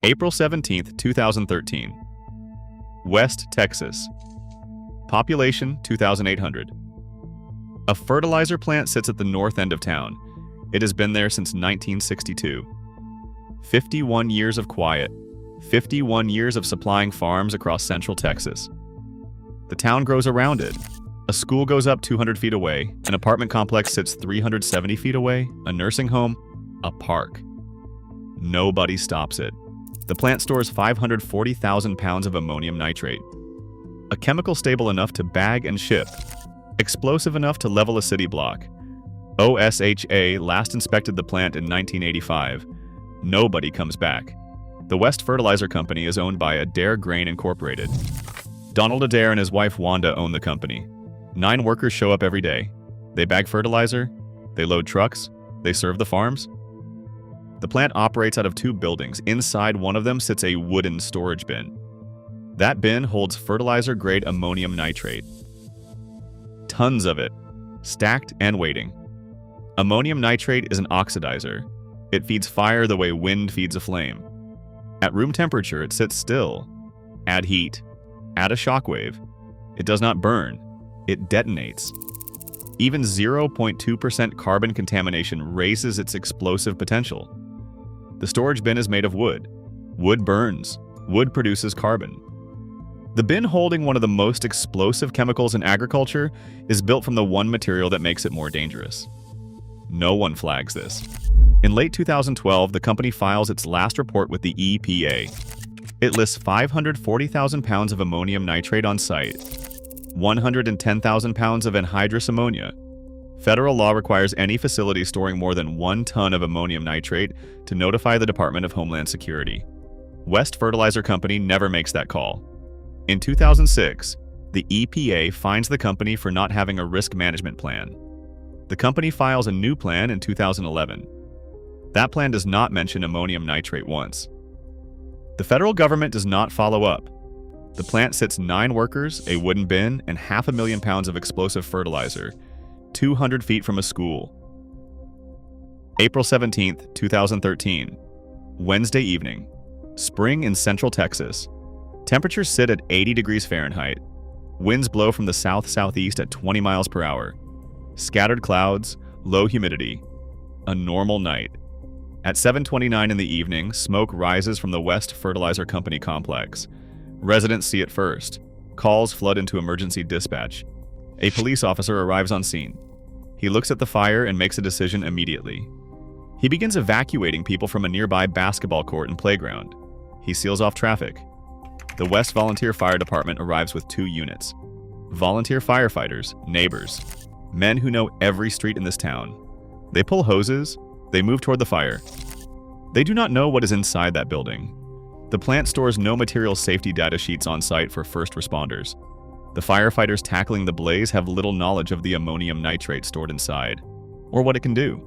April 17, 2013. West Texas. Population 2,800. A fertilizer plant sits at the north end of town. It has been there since 1962. 51 years of quiet. 51 years of supplying farms across central Texas. The town grows around it. A school goes up 200 feet away, an apartment complex sits 370 feet away, a nursing home, a park. Nobody stops it. The plant stores 540,000 pounds of ammonium nitrate, a chemical stable enough to bag and ship, explosive enough to level a city block. OSHA last inspected the plant in 1985. Nobody comes back. The West Fertilizer Company is owned by Adair Grain Incorporated. Donald Adair and his wife Wanda own the company. 9 workers show up every day. They bag fertilizer, they load trucks, they serve the farms. The plant operates out of 2 buildings. Inside one of them sits a wooden storage bin. That bin holds fertilizer-grade ammonium nitrate. Tons of it, stacked and waiting. Ammonium nitrate is an oxidizer. It feeds fire the way wind feeds a flame. At room temperature, it sits still. Add heat, add a shockwave. It does not burn, it detonates. Even 0.2% carbon contamination raises its explosive potential. The storage bin is made of wood. Wood burns. Wood produces carbon. The bin holding one of the most explosive chemicals in agriculture is built from the one material that makes it more dangerous. No one flags this. In late 2012, the company files its last report with the EPA. It lists 540,000 pounds of ammonium nitrate on site, 110,000 pounds of anhydrous ammonia. Federal law requires any facility storing more than 1 ton of ammonium nitrate to notify the Department of Homeland Security. West Fertilizer Company never makes that call. In 2006, the EPA fines the company for not having a risk management plan. The company files a new plan in 2011. That plan does not mention ammonium nitrate once. The federal government does not follow up. The plant sits 9 workers, a wooden bin, and 500,000 pounds of explosive fertilizer, 200 feet from a school. April 17, 2013. Wednesday evening. Spring in central Texas. Temperatures sit at 80 degrees Fahrenheit. Winds blow from the south-southeast at 20 miles per hour. Scattered clouds, low humidity. A normal night. At 7:29 in the evening, smoke rises from the West Fertilizer Company complex. Residents see it first. Calls flood into emergency dispatch. A police officer arrives on scene. He looks at the fire and makes a decision immediately. He begins evacuating people from a nearby basketball court and playground. He seals off traffic. The West Volunteer Fire Department arrives with 2 units. Volunteer firefighters, neighbors, men who know every street in this town. They pull hoses. They move toward the fire. They do not know what is inside that building. The plant stores no material safety data sheets on site for first responders. The firefighters tackling the blaze have little knowledge of the ammonium nitrate stored inside, or what it can do.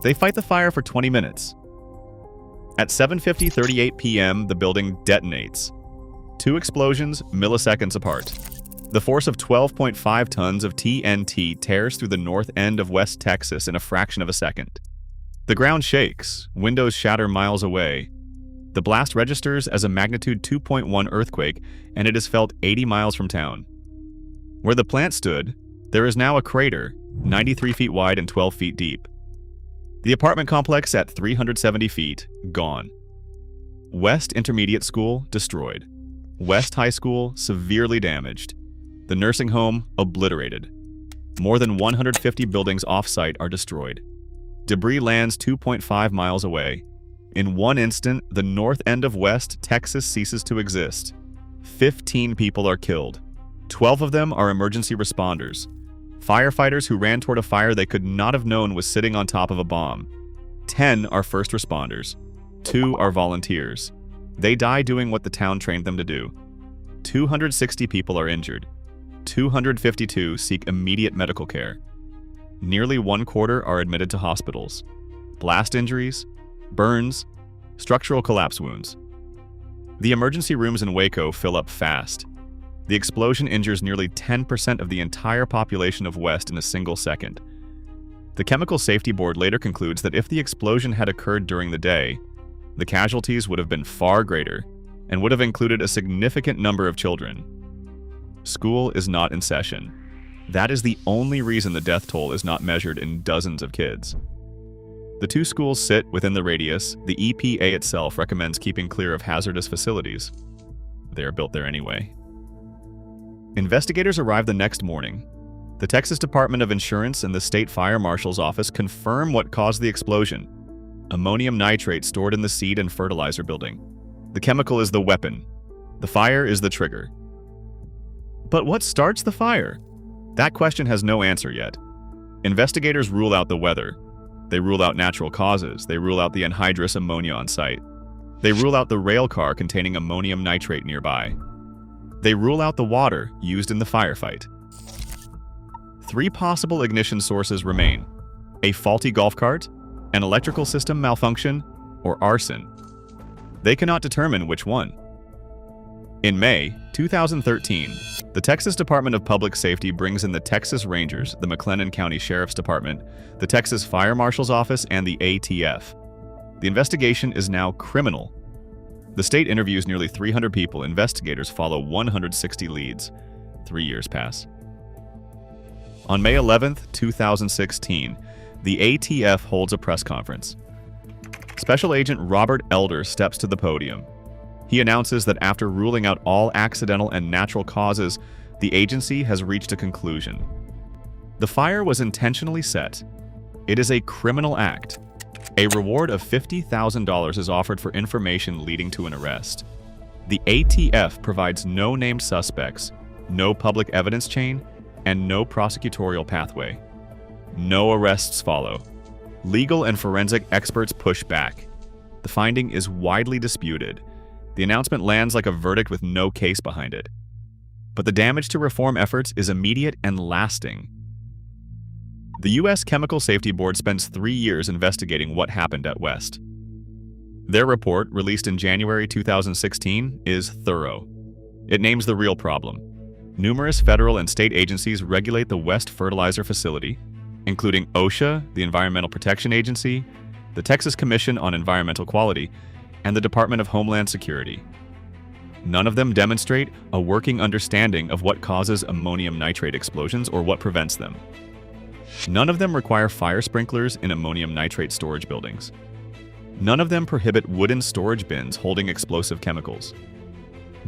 They fight the fire for 20 minutes. At 7:38 p.m., the building detonates. 2 explosions, milliseconds apart. The force of 12.5 tons of TNT tears through the north end of West Texas in a fraction of a second. The ground shakes, windows shatter miles away. The blast registers as a magnitude 2.1 earthquake, and it is felt 80 miles from town. Where the plant stood, there is now a crater, 93 feet wide and 12 feet deep. The apartment complex at 370 feet, gone. West Intermediate School, destroyed. West High School, severely damaged. The nursing home, obliterated. More than 150 buildings off-site are destroyed. Debris lands 2.5 miles away. In one instant, the north end of West Texas ceases to exist. 15 people are killed. 12 of them are emergency responders. Firefighters who ran toward a fire they could not have known was sitting on top of a bomb. 10 are first responders. 2 are volunteers. They die doing what the town trained them to do. 260 people are injured. 252 seek immediate medical care. Nearly 1/4 are admitted to hospitals. Blast injuries, burns, structural collapse wounds. The emergency rooms in Waco fill up fast. The explosion injures nearly 10% of the entire population of West in a single second. The Chemical Safety Board later concludes that if the explosion had occurred during the day, the casualties would have been far greater and would have included a significant number of children. School is not in session. That is the only reason the death toll is not measured in dozens of kids. The two schools sit within the radius. The EPA itself recommends keeping clear of hazardous facilities. They are built there anyway. Investigators arrive the next morning. The Texas Department of Insurance and the State Fire Marshal's Office confirm what caused the explosion: ammonium nitrate stored in the seed and fertilizer building. The chemical is the weapon. The fire is the trigger. But what starts the fire? That question has no answer yet. Investigators rule out the weather. They rule out natural causes. They rule out the anhydrous ammonia on site. They rule out the rail car containing ammonium nitrate nearby. They rule out the water used in the firefight. 3 possible ignition sources remain: a faulty golf cart, an electrical system malfunction, or arson. They cannot determine which one. In May 2013, the Texas Department of Public Safety brings in the Texas Rangers, the McLennan County Sheriff's Department, the Texas Fire Marshal's Office, and the ATF. The investigation is now criminal. The state interviews nearly 300 people. Investigators follow 160 leads. 3 years pass. On May 11, 2016, the ATF holds a press conference. Special Agent Robert Elder steps to the podium. He announces that after ruling out all accidental and natural causes, the agency has reached a conclusion. The fire was intentionally set. It is a criminal act. A reward of $50,000 is offered for information leading to an arrest. The ATF provides no named suspects, no public evidence chain, and no prosecutorial pathway. No arrests follow. Legal and forensic experts push back. The finding is widely disputed. The announcement lands like a verdict with no case behind it. But the damage to reform efforts is immediate and lasting. The U.S. Chemical Safety Board spends 3 years investigating what happened at West. Their report, released in January 2016, is thorough. It names the real problem. Numerous federal and state agencies regulate the West Fertilizer Facility, including OSHA, the Environmental Protection Agency, the Texas Commission on Environmental Quality, and the Department of Homeland Security. None of them demonstrate a working understanding of what causes ammonium nitrate explosions or what prevents them. None of them require fire sprinklers in ammonium nitrate storage buildings. None of them prohibit wooden storage bins holding explosive chemicals.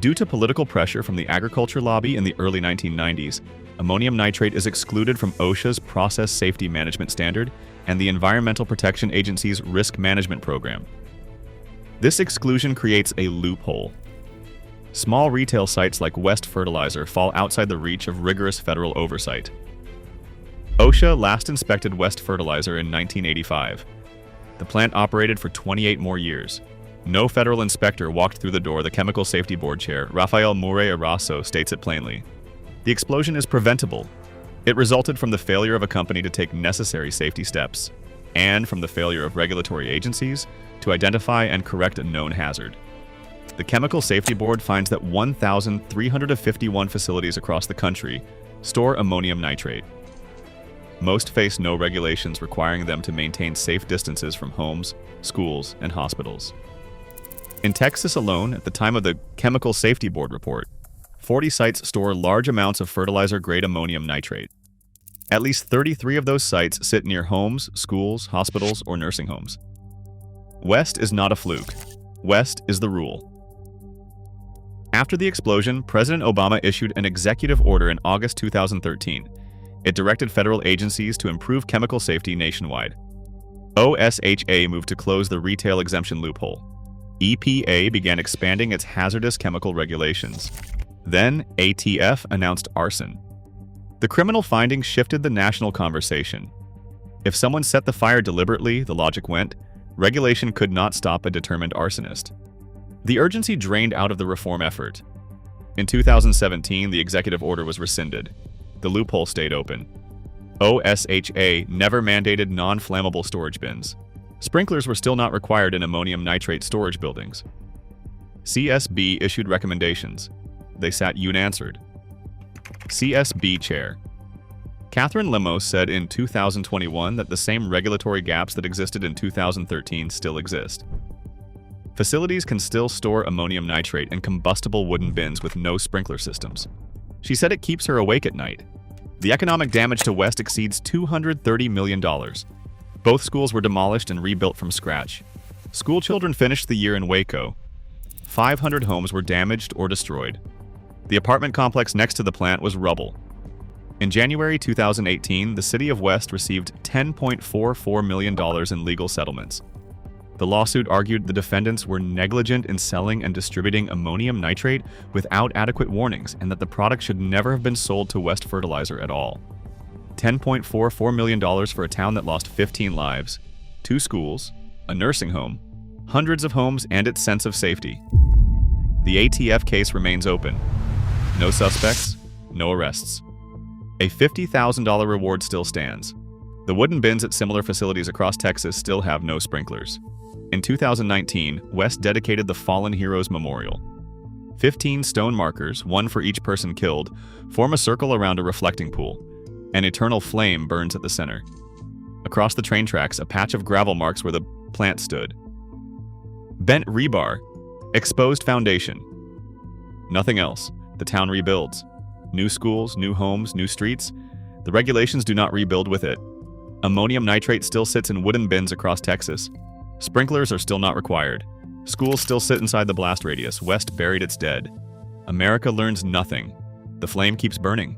Due to political pressure from the agriculture lobby in the early 1990s, ammonium nitrate is excluded from OSHA's Process Safety Management Standard and the Environmental Protection Agency's Risk Management Program. This exclusion creates a loophole. Small retail sites like West Fertilizer fall outside the reach of rigorous federal oversight. OSHA last inspected West Fertilizer in 1985. The plant operated for 28 more years. No federal inspector walked through the door. The Chemical Safety Board Chair, Rafael Murray-Arasso, states it plainly. The explosion is preventable. It resulted from the failure of a company to take necessary safety steps, and from the failure of regulatory agencies to identify and correct a known hazard. The Chemical Safety Board finds that 1,351 facilities across the country store ammonium nitrate. Most face no regulations requiring them to maintain safe distances from homes, schools, and hospitals. In Texas alone, at the time of the Chemical Safety Board report, 40 sites store large amounts of fertilizer-grade ammonium nitrate. At least 33 of those sites sit near homes, schools, hospitals, or nursing homes. West is not a fluke. West is the rule. After the explosion, President Obama issued an executive order in August 2013. It directed federal agencies to improve chemical safety nationwide. OSHA moved to close the retail exemption loophole. EPA began expanding its hazardous chemical regulations. Then, ATF announced arson. The criminal findings shifted the national conversation. If someone set the fire deliberately, the logic went, regulation could not stop a determined arsonist. The urgency drained out of the reform effort. In 2017, the executive order was rescinded. The loophole stayed open. OSHA never mandated non-flammable storage bins. Sprinklers were still not required in ammonium nitrate storage buildings. CSB issued recommendations. They sat unanswered. CSB Chair Catherine Lemos said in 2021 that the same regulatory gaps that existed in 2013 still exist. Facilities can still store ammonium nitrate in combustible wooden bins with no sprinkler systems. She said it keeps her awake at night. The economic damage to West exceeds $230 million. Both schools were demolished and rebuilt from scratch. School children finished the year in Waco. 500 homes were damaged or destroyed. The apartment complex next to the plant was rubble. In January 2018, the city of West received $10.44 million in legal settlements. The lawsuit argued the defendants were negligent in selling and distributing ammonium nitrate without adequate warnings and that the product should never have been sold to West Fertilizer at all. $10.44 million for a town that lost 15 lives, 2 schools, a nursing home, hundreds of homes, and its sense of safety. The ATF case remains open. No suspects, no arrests. A $50,000 reward still stands. The wooden bins at similar facilities across Texas still have no sprinklers. In 2019, West dedicated the Fallen Heroes Memorial. 15 stone markers, one for each person killed, form a circle around a reflecting pool. An eternal flame burns at the center. Across the train tracks, a patch of gravel marks where the plant stood. Bent rebar, exposed foundation. Nothing else. The town rebuilds. New schools, new homes, new streets. The regulations do not rebuild with it. Ammonium nitrate still sits in wooden bins across Texas. Sprinklers are still not required. Schools still sit inside the blast radius. West buried its dead. America learns nothing. The flame keeps burning.